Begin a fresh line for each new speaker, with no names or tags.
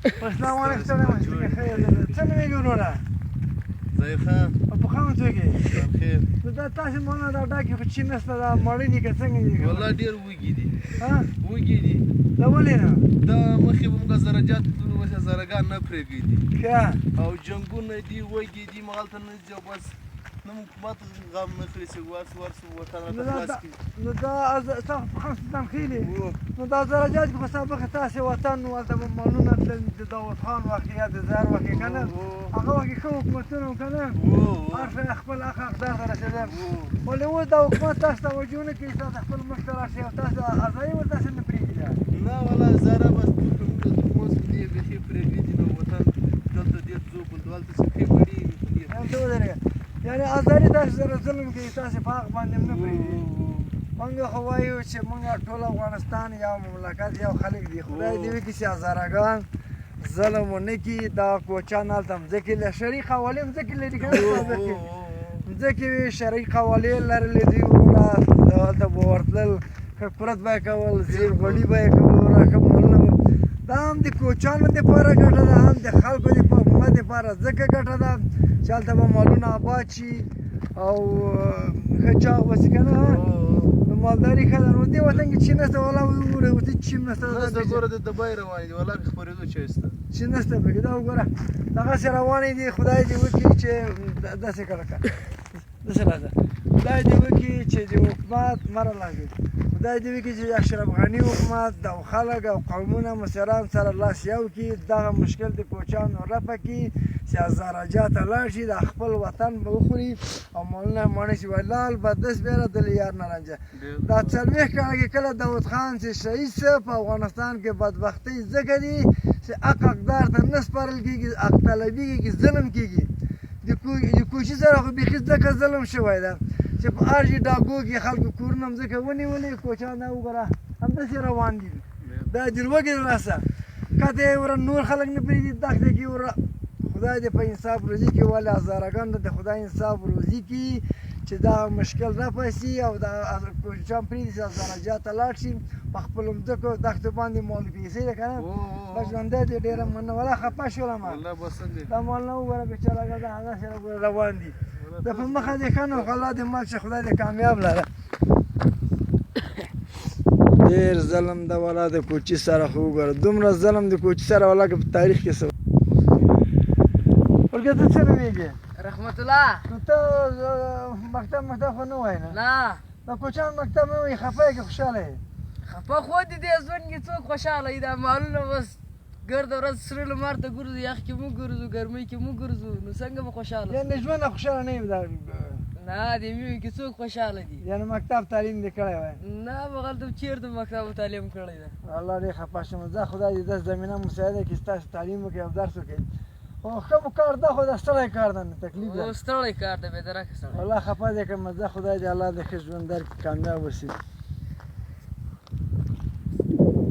السلام علیکم ستړی مه شې خیر دی څه نومېږي وروره
ظاهر خان
په خان توګې
خیر
نو دا تاسې مولنا دا ډاکې خو چین نشته دا مړه دي که څنګه دي
والله ډېر وږي دي
ها
وږي دي
دا ولې نه
دا مخکې به موږ زرجات زرګان نه پرېږدي
ښه
او جنګونه دي وږي دي مغلته نه ځي او بس نه حکومت غم نه کړي چې ورسو وطن راته خلاص کړي
نو دا ستاسو په خان سلطان خیلې نو دا زرجات کې په سابقه تاسې وطن و هلته به مالونه تلل د داود خان وخت یا د زهر وخت که نه هغه وخت کې ښه حکومتونه و که نه هر شی خپل حق حقدار ته رسېدل ولې اوس دا حکومت تاسو توجه نه کوي تاسو خپل مخ ته راشئ او تاسو ازادي ورته داسې نه پرېږدي
نه والله زهره بس موږ اوس دې بیخي پرېږدي نو وطن دلته ډېر ځو بل دلته چې ښې وړي
یعنې ازادي تاسو سره ظلم کوي تاسې په حق باندې نه پرېږدي موږ خو وایو چې موږ ټول افغانستان یو مملکت یو خلک دي خدای دې وکړي چې هزارهګان ظلم ونه کړي دا کوچیان هلته مځکې له شرعي قوالې مځکې لري که نه مځکې وې شرعي قوالې لرلې دوی وروره هلته به ورتلل ښه پرت به یې کول زیر غوړي به یې کول وروره ښه مالونه دا هم د کوچیانو دپاره ګټه ده هم د خلکو د حکومت دپاره ځکه ګټه ده چې هلته به مالونه آباد شي او ښه چاغ به شي که نه نو مالداري ښه ده نو دې وطن کې چین نشته والله وګوره اوس هېڅ چین نشته
ګوره د دبی روانې دي والله که خپرېدو چای شته
چین نشته پکې دا وګوره دغسې روانې دي خدای دې وکړي چې داسې کړه داسې راځه خدای دې وکړي چې د حکومت مره لاګي خدای دې وکړي چې اشرف غني حکومت د خلک او قومونه مشران سره لاس یو کړي دغه مشکل د کوچیانو رفع کړي چې هزارهجا ته لاړ شي د خپل وطن به وخوري او مالونه ماڼه شي وایي لال به دس بیره دل یار نه رنجه دا څلوېښت کاله کې کله داود خان چې شهید شه په افغانستان کې بدبختۍ ځکه دي چې حق حقدار ته نه سپارل کېږي حق طلبي کېږي ظلم کېږي د کوچي سره خو بیخي ځکه ظلم شوی ده چې په هر شي ډاګو کې خلکو کورونه مځکه ونیولې کوچیان دا وګوره همداسې روان دي دا جلوه کې راسه کته یې وره نور خلک نه پرېږدي دښته کې وره خدای دې په انصاف روزي کړي ولې هزارهګانو ته د خدای انصاف روزي کړي چې دا مشکل رفع شي او دا کوچیان پرېږدي چې هزارهجا ته لاړ شي په خپلو مځکو دښتو باندې مال پیسې ده که نه بس ژوندی دی ډېره مننه والله خفه شولم دا مالونه وګوره بېچاره دا هغسې روان دي د په مخه دې ښه نو الله دې مال شي خدای دې کامیاب لره ډېر ظلم ده والله د کوچي سره خو وګوره دومره ظلم د کوچي سره والله که په تاریخ کې څه ورګه ته څه نومېږي
رحمت الله
نو ته مکتب خو نه وایې
نه
د کوچیان مکتب نه وایي خفه یې که خوشحاله یې
خفه خو دې دې ژوند کې څوک خوشحاله وي دا مالونه بس ګرده ورځ سره لمر ته ګرځو یخ کې مو ګرځو ګرمۍ کې مو ګرځو نو څنګه به خوشحاله
یعنې ژوند خوشحاله نه یم
نه دې مې کې څوک خوشحاله دي
یعنې مکتب تعلیم دې کړی وای
نه بغلته چېرته مکتب تعلیم کړی ده
الله ډېر خفه شوم زه خدای دې داسې زمینه مساعده کړي چې تاسو تعلیم وکړئ او درس وکړئ خو ښه مو کار ده خو دا ستړی کار ده نه تکلیف ده
ستړی کار ده بېدرکه سړی
والله خفه دې کړم زه خدای دې الله دې ښه ژوند درکړي کامیاب اوسي